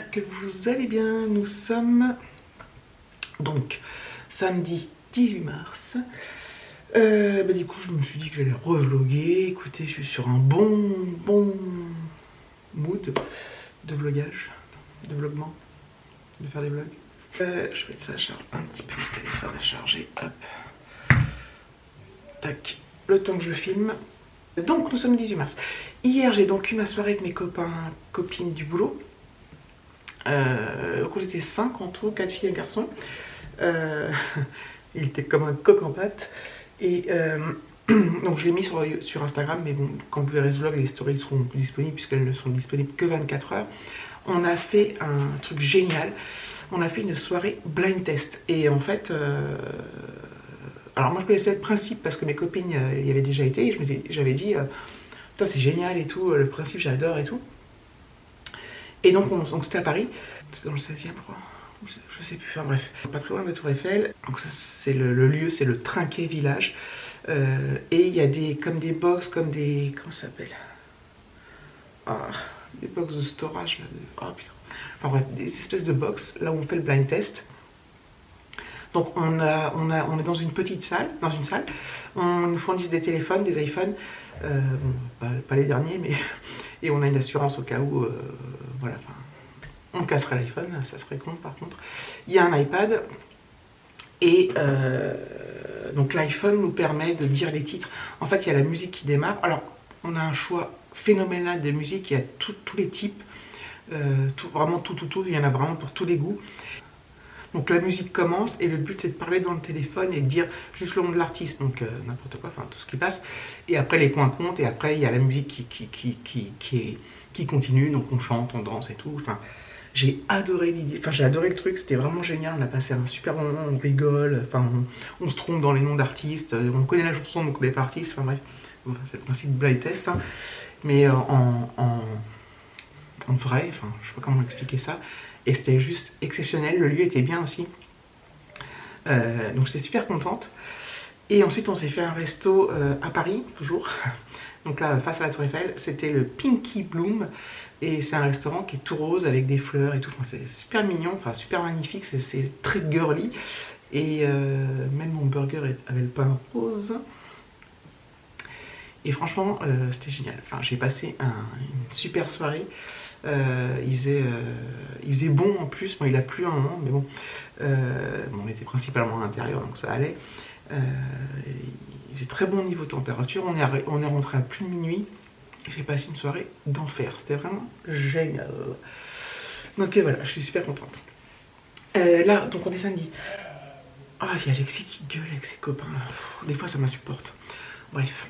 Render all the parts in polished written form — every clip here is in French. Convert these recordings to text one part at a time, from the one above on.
j'espère que vous allez bien. Nous sommes donc samedi 18 mars. Du coup, je me suis dit que j'allais revloguer. Écoutez, je suis sur un bon mood de vlogage, de vlogement, de faire des vlogs. Je vais mettre ça à charge, un petit peu le téléphone à charger. Hop. Tac. Le temps que je filme. Donc, nous sommes le 18 mars. Hier, j'ai donc eu ma soirée avec mes copines du boulot. Donc on était 5 en tout, 4 filles et un garçon. Il était comme un coq en pâte. Et donc je l'ai mis sur Instagram, mais bon, quand vous verrez ce vlog, les stories seront plus disponibles puisqu'elles ne sont disponibles que 24 heures. On a fait un truc génial. On a fait une soirée blind test. Et en fait, alors moi je connaissais le principe parce que mes copines y avaient déjà été. Et j'avais dit, putain c'est génial et tout, le principe j'adore et tout. Et donc c'était à Paris, c'était dans le 16e je crois, je sais plus, enfin bref, pas très loin de la Tour Eiffel. Donc ça c'est le lieu, c'est le Trinquet Village. Et il y a comme des box, comme des, comment ça s'appelle, des box de storage, là, putain. Enfin bref, des espèces de box, là où on fait le blind test. Donc on est dans une petite salle, on nous fournit des téléphones, des iPhones, bon, pas les derniers, mais et on a une assurance au cas où, voilà, enfin, on casserait l'iPhone, ça serait con par contre. Il y a un iPad et donc l'iPhone nous permet de dire les titres. En fait, il y a la musique qui démarre. Alors, on a un choix phénoménal de musique, il y a tous les types, vraiment tout, il y en a vraiment pour tous les goûts. Donc la musique commence et le but c'est de parler dans le téléphone et de dire juste le nom de l'artiste, donc n'importe quoi, enfin tout ce qui passe. Et après les points comptent et après il y a la musique qui continue, donc on chante, on danse et tout. Enfin, j'ai adoré l'idée, enfin j'ai adoré le truc, c'était vraiment génial, on a passé un super moment, on rigole, enfin on se trompe dans les noms d'artistes, on connaît la chanson donc on connaît pas l'artiste, enfin bref, voilà, c'est le principe de blind test, hein. Mais en vrai, enfin je sais pas comment expliquer ça. Et c'était juste exceptionnel, le lieu était bien aussi. Donc j'étais super contente. Et ensuite on s'est fait un resto à Paris, toujours. Donc là, face à la Tour Eiffel, c'était le Pinky Bloom. Et c'est un restaurant qui est tout rose avec des fleurs et tout. Enfin, c'est super mignon, enfin super magnifique, c'est très girly. Et même mon burger avait le pain rose. Et franchement, c'était génial. Enfin, j'ai passé une super soirée. Il faisait bon en plus, bon il a plu un moment, mais bon, on était principalement à l'intérieur donc ça allait. Il faisait très bon niveau température, on est rentré à plus de minuit, j'ai passé une soirée d'enfer, c'était vraiment génial. Donc voilà, je suis super contente. Là, donc on est samedi. Ah, il y a Alexis qui gueule avec ses copains, des fois ça m'insupporte. Bref.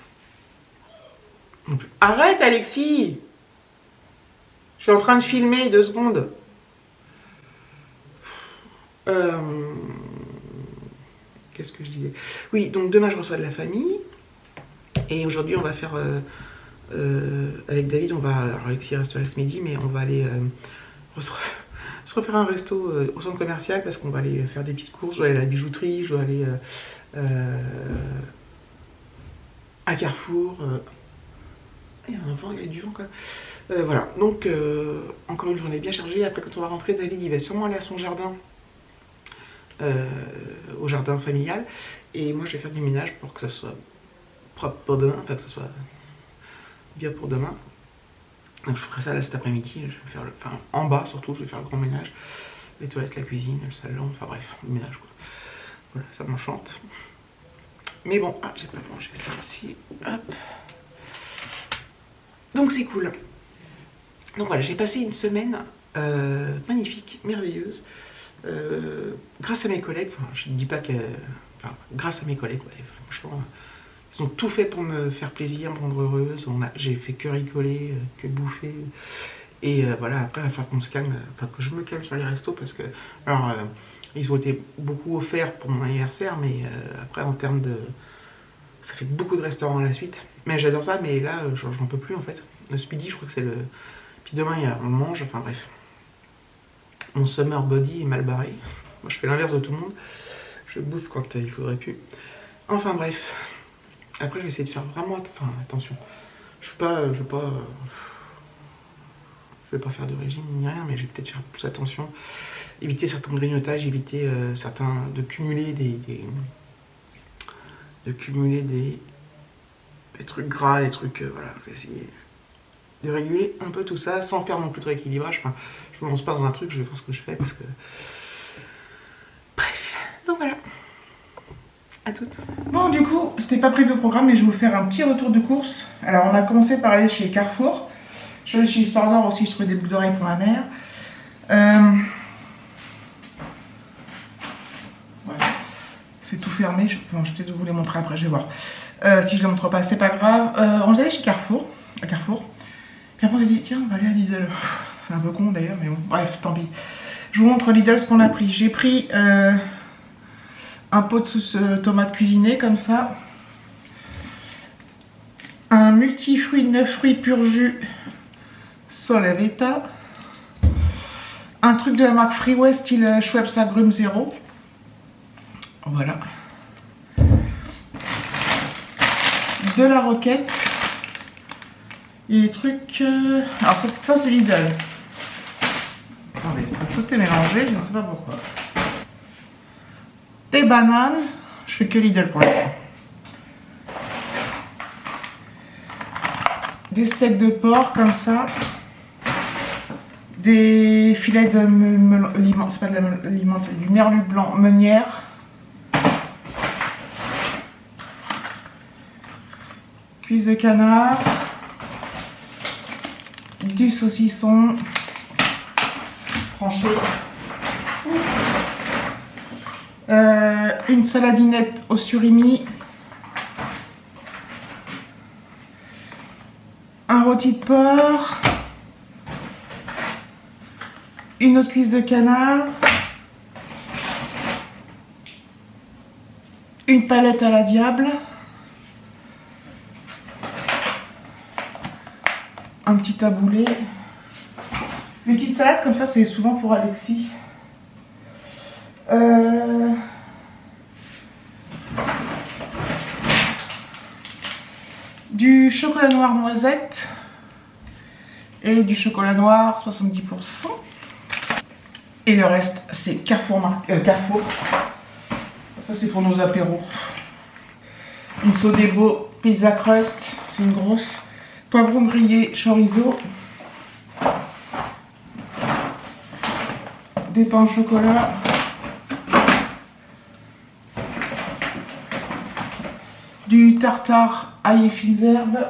Arrête Alexis! Je suis en train de filmer, 2 secondes. Qu'est-ce que je disais? Oui, donc demain je reçois de la famille. Et aujourd'hui on va faire... avec David, on va... Alors Alexis reste là ce midi, mais on va aller se refaire un resto au centre commercial parce qu'on va aller faire des petites courses. Je dois aller à la bijouterie, je dois aller à Carrefour. Il y a un vent, il y a du vent quoi. Voilà, donc encore une journée bien chargée. Après quand on va rentrer, David il va sûrement aller à son jardin, au jardin familial. Et moi je vais faire du ménage pour que ça soit propre pour demain, enfin que ça soit bien pour demain. Donc je ferai ça là cet après-midi, je vais faire enfin en bas surtout, je vais faire le grand ménage. Les toilettes, la cuisine, le salon, enfin bref, le ménage quoi. Voilà, ça m'enchante. Mais bon, j'ai pas mangé ça aussi. Hop. Donc c'est cool. Donc voilà, j'ai passé une semaine magnifique, merveilleuse, grâce à mes collègues, enfin je ne dis pas que... Enfin, grâce à mes collègues, ouais, franchement, ils ont tout fait pour me faire plaisir, me rendre heureuse, j'ai fait que rigoler, que bouffer, et voilà, après il va falloir qu'on se calme, enfin que je me calme sur les restos, parce que, alors, ils ont été beaucoup offerts pour mon anniversaire, mais après en termes de... Ça fait beaucoup de restaurants à la suite, mais j'adore ça, mais là, j'en peux plus en fait. Ce midi, je crois que c'est le... Puis demain, on mange, enfin bref. Mon summer body est mal barré. Moi, je fais l'inverse de tout le monde. Je bouffe quand il faudrait plus. Enfin bref. Après, je vais essayer de faire vraiment attention. Je veux pas Je vais pas faire de régime ni rien, mais je vais peut-être faire plus attention. Éviter certains grignotages, éviter de cumuler des trucs gras, des trucs... voilà, je vais essayer de réguler un peu tout ça sans faire non plus de rééquilibrage. Enfin, je me lance pas dans un truc, je vais faire ce que je fais parce que... Bref, donc voilà. À toutes. Bon, du coup, c'était pas prévu au programme, mais je vais vous faire un petit retour de course. Alors, on a commencé par aller chez Carrefour. Je suis allée chez Histoire d'Or aussi, je trouvais des boucles d'oreilles pour ma mère. Voilà. C'est tout fermé. Je vais peut-être vous les montrer après, je vais voir. Si je ne les montre pas, c'est pas grave. On est allé chez Carrefour. À Carrefour. Puis après, on s'est dit, tiens, on va aller à Lidl. C'est un peu con d'ailleurs, mais bon, bref, tant pis. Je vous montre Lidl ce qu'on a pris. J'ai pris un pot de sauce tomate cuisinée, comme ça. Un multifruit 9 fruits pur jus Solaveta. Un truc de la marque Freeway, style Schweppes Agrumes 0. Voilà. De la roquette. Et les trucs... Alors ça c'est Lidl. Attendez, parce que tout est mélangé, je ne sais pas pourquoi. Des bananes. Je fais que Lidl pour l'instant. Des steaks de porc comme ça. Des filets de melon, c'est pas de la melon, c'est du merlu blanc meunière. Cuisse de canard. Du saucisson tranché. Une saladinette au surimi. Un rôti de porc. Une autre cuisse de canard. Une palette à la diable. Un petit taboulé. Une petite salade comme ça, c'est souvent pour Alexis. Du chocolat noir noisette. Et du chocolat noir 70%. Et le reste, c'est Carrefour. Ça, c'est pour nos apéros. Une Sodebo pizza crust, c'est une grosse. Poivron grillé chorizo. Des pains au chocolat. Du tartare ail et fines herbes.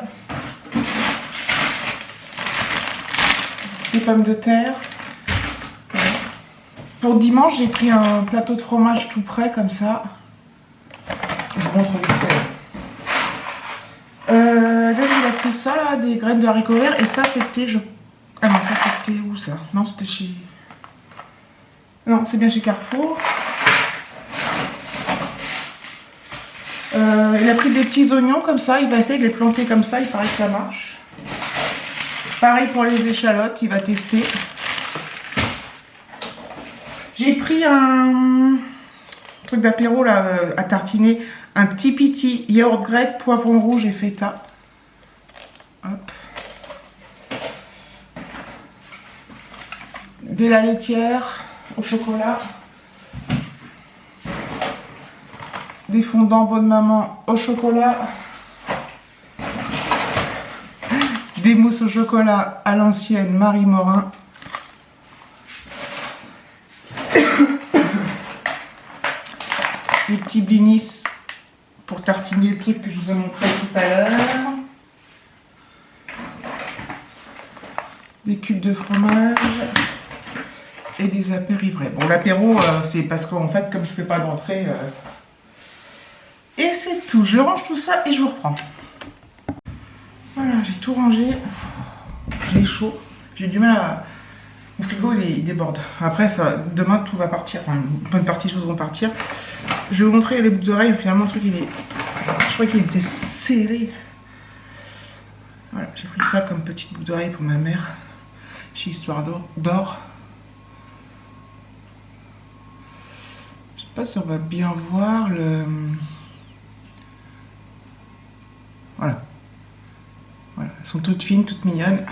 Des pommes de terre. Pour dimanche, j'ai pris un plateau de fromage tout prêt, comme ça. Je vous montre vite fait. Là, il a pris ça, là, des graines de haricots verts. Et ça, c'était... Ah non, ça, c'était où, ça? Non, c'était chez... Non, c'est bien chez Carrefour. Il a pris des petits oignons, comme ça. Il va essayer de les planter comme ça. Il paraît que ça marche. Pareil pour les échalotes. Il va tester. J'ai pris un truc d'apéro là à tartiner, un petit piti, yaourt grec, poivron rouge et feta. Hop. De la laitière au chocolat. Des fondants Bonne Maman au chocolat. Des mousses au chocolat à l'ancienne Marie Morin. Des petits blinis pour tartiner le truc que je vous ai montré tout à l'heure. Des cubes de fromage et des apéritifs. Bon, l'apéro, c'est parce qu'en fait, comme je fais pas d'entrée, et c'est tout. Je range tout ça et je vous reprends. Voilà, j'ai tout rangé. J'ai chaud. J'ai du mal à... Mon frigo, il déborde. Après, ça, demain, tout va partir. Enfin, une bonne partie des choses vont partir. Je vais vous montrer les boucles d'oreilles. Finalement, le truc, il est... Je crois qu'il était serré. Voilà, j'ai pris ça comme petite boucle d'oreille pour ma mère. Chez Histoire d'Or. Je sais pas si on va bien voir le... Voilà. Voilà, elles sont toutes fines, toutes mignonnes.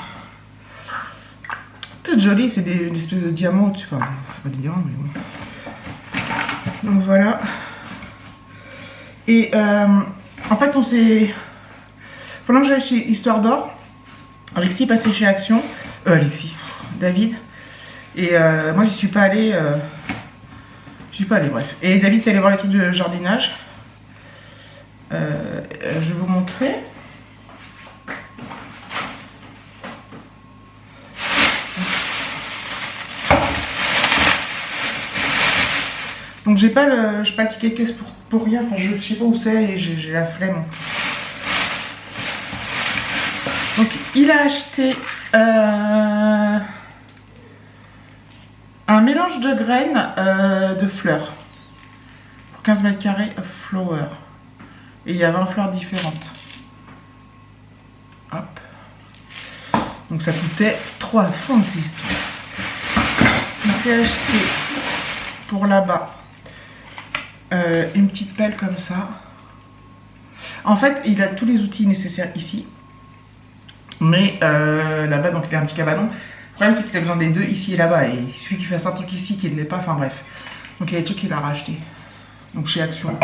c'est joli, c'est une espèce de diamant au-dessus. Enfin, c'est pas des diamants, mais bon. Donc voilà. Et en fait, on s'est. Pendant que j'allais chez Histoire d'Or, Alexis est passé chez Action. David. Et moi, j'y suis pas allée. J'y suis pas allée, bref. Et David, c'est allé voir les trucs de jardinage. Je vais vous montrer. Donc j'ai pas le ticket de caisse pour rien, enfin je sais pas où c'est et j'ai la flemme. Donc il a acheté un mélange de graines de fleurs pour 15 mètres carrés flower. Et il y a 20 fleurs différentes. Hop. Donc ça coûtait 3 francs 10. Il s'est acheté pour là-bas une petite pelle comme ça. En fait, il a tous les outils nécessaires ici. Mais là-bas, donc il a un petit cabanon. Le problème, c'est qu'il a besoin des deux ici et là-bas. Et il suffit qu'il fasse un truc ici qu'il ne l'ait pas. Enfin bref. Donc il y a des trucs qu'il a racheté. Donc chez Action.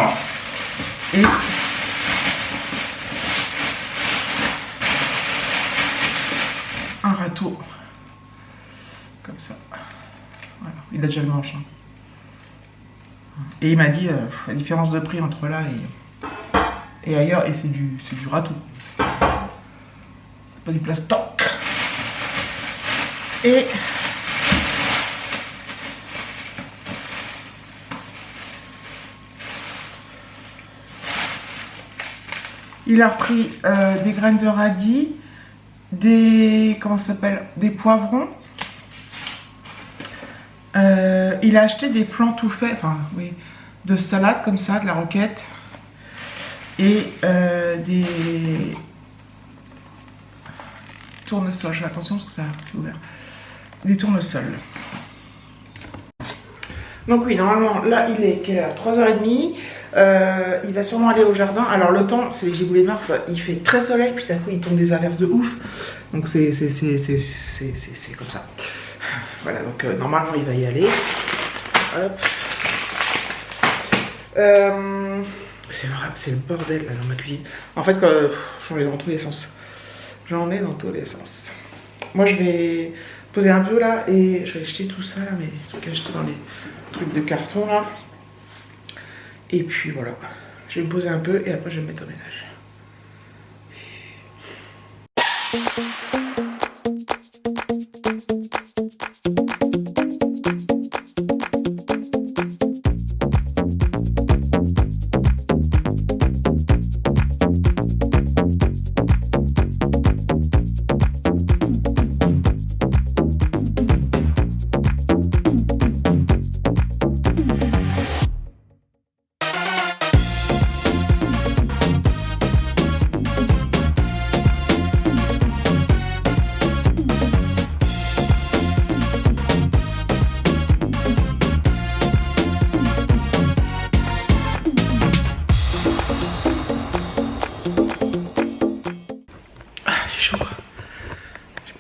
Et un râteau. Comme ça. Voilà. Il a déjà le manche. Hein. Et il m'a dit la différence de prix entre là et ailleurs. Et c'est du râteau. C'est pas du plastoc. Et il a repris des graines de radis, comment ça s'appelle, des poivrons. Il a acheté des plants tout faits, enfin oui, de salade comme ça, de la roquette et des tournesols. Attention parce que ça c'est ouvert. Des tournesols. Donc oui, normalement, là il est quelle heure? 3h30. Il va sûrement aller au jardin. Alors le temps, c'est les giboulées de mars, il fait très soleil, puis d'un coup il tombe des averses de ouf. Donc c'est comme ça. Voilà, donc normalement il va y aller. Hop. C'est vrai, c'est le bordel là dans ma cuisine. En fait, j'en ai dans tous les sens. J'en ai dans tous les sens. Moi je vais poser un peu là et je vais acheter tout ça là, mais les trucs achetés dans les trucs de carton là. Et puis voilà, je vais me poser un peu et après je vais me mettre au ménage.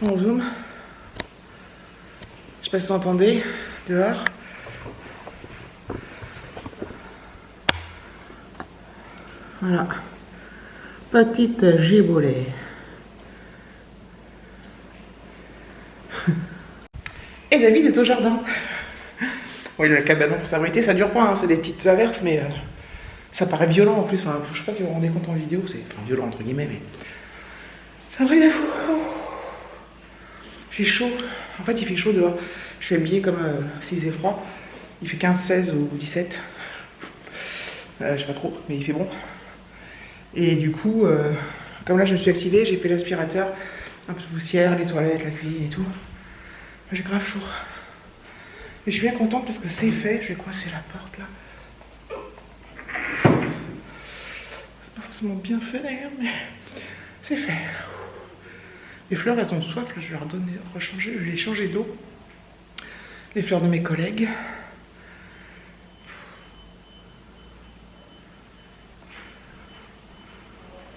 En zoom. Je sais pas si vous entendez dehors. Voilà. Petite giboulée. Et David est au jardin. Bon, il a le cabanon pour s'abriter, ça dure pas, hein, c'est des petites averses, mais ça paraît violent en plus. Enfin, je sais pas si vous vous rendez compte en vidéo, c'est violent entre guillemets, mais c'est un truc de fou. J'ai chaud. En fait, il fait chaud dehors. Je suis habillée comme s'il faisait froid. Il fait 15, 16 ou 17. Je sais pas trop, mais il fait bon. Et du coup, comme là je me suis activée, j'ai fait l'aspirateur, un peu de poussière, les toilettes, la cuisine et tout. J'ai grave chaud. Et je suis bien contente parce que c'est fait. Je vais coincer la porte là. C'est pas forcément bien fait d'ailleurs, mais c'est fait. Les fleurs, elles ont soif, là, je vais leur donner, rechanger, je vais les changer d'eau. Les fleurs de mes collègues.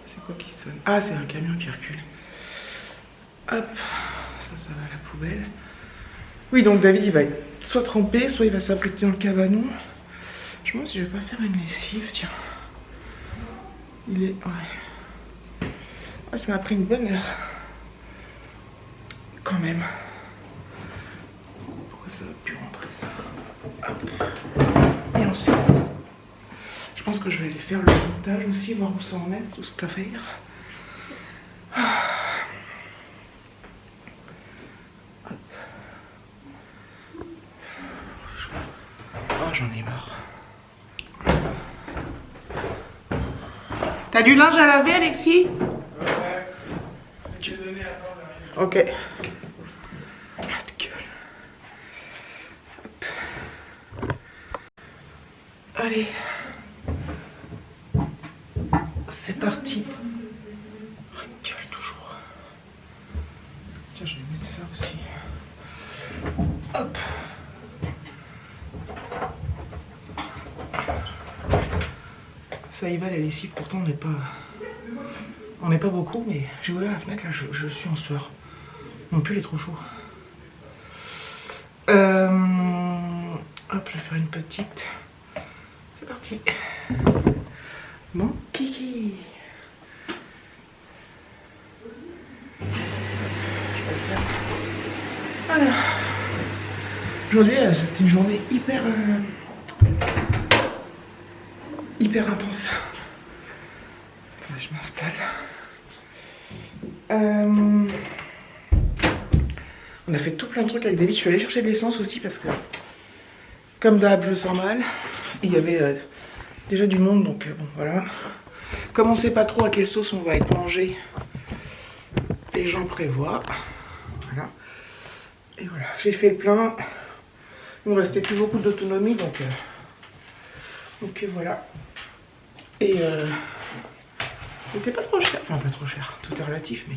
C'est quoi qui sonne? Ah, c'est un camion qui recule. Hop, ça va à la poubelle. Oui, donc David, il va être soit trempé, soit il va s'abriter dans le cabanon. Je me demande si je vais pas faire une lessive, tiens. Il est... Ouais. Ouais, ça m'a pris une bonne heure. Quand même. Pourquoi ça va plus rentrer, ça? Hop. Et ensuite, je pense que je vais aller faire le montage aussi, voir où ça en est, tout cette affaire. Oh, j'en ai marre. T'as du linge à laver, Alexis? Ouais. Je vais te donner à part derrière. Ok. La gueule. Hop. Allez. C'est parti. Gueule toujours. Tiens, je vais mettre ça aussi. Hop. Ça y va la lessive, pourtant on n'est pas beaucoup, mais j'ai ouvert la fenêtre là, je suis en sueur. Mon pull est trop chaud. Hop, je vais faire une petite. C'est parti. Mon kiki. Je vais le faire. Voilà. Aujourd'hui, c'était une journée hyper intense. Attendez, je m'installe. On a fait tout plein de trucs avec David. Je suis allée chercher de l'essence aussi parce que, comme d'hab, je sens mal. Il y avait déjà du monde, donc bon, voilà. Comme on sait pas trop à quelle sauce on va être mangé, les gens prévoient. Voilà. Et voilà, j'ai fait le plein. Il me restait plus beaucoup d'autonomie, donc voilà. Et c'était pas trop cher, enfin pas trop cher, tout est relatif, mais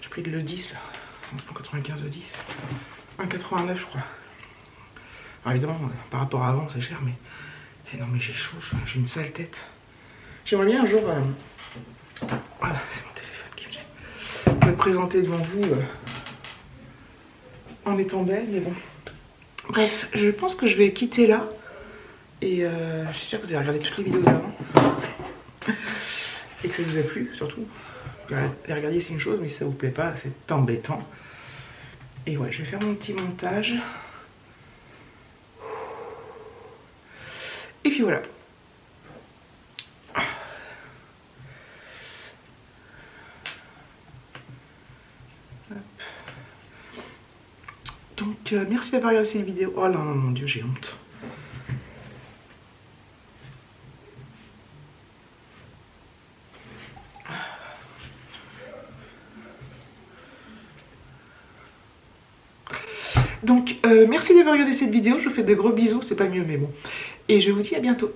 j'ai pris le 10 là, 195 de 10, 1,89 je crois. Alors évidemment, par rapport à avant c'est cher, mais non mais j'ai chaud, j'ai une sale tête. J'aimerais bien un jour, voilà, c'est mon téléphone qui me gêne, me présenter devant vous en étant belle, mais bon. Bref, je pense que je vais quitter là. Et j'espère que vous avez regardé toutes les vidéos d'avant. Et que ça vous a plu, surtout. Les regarder, c'est une chose, mais si ça vous plaît pas, c'est embêtant. Et ouais, je vais faire mon petit montage. Et puis voilà. Donc, merci d'avoir regardé cette vidéo. Oh non, mon Dieu, j'ai honte. Donc, merci d'avoir regardé cette vidéo. Je vous fais de gros bisous. C'est pas mieux, mais bon. Et je vous dis à bientôt.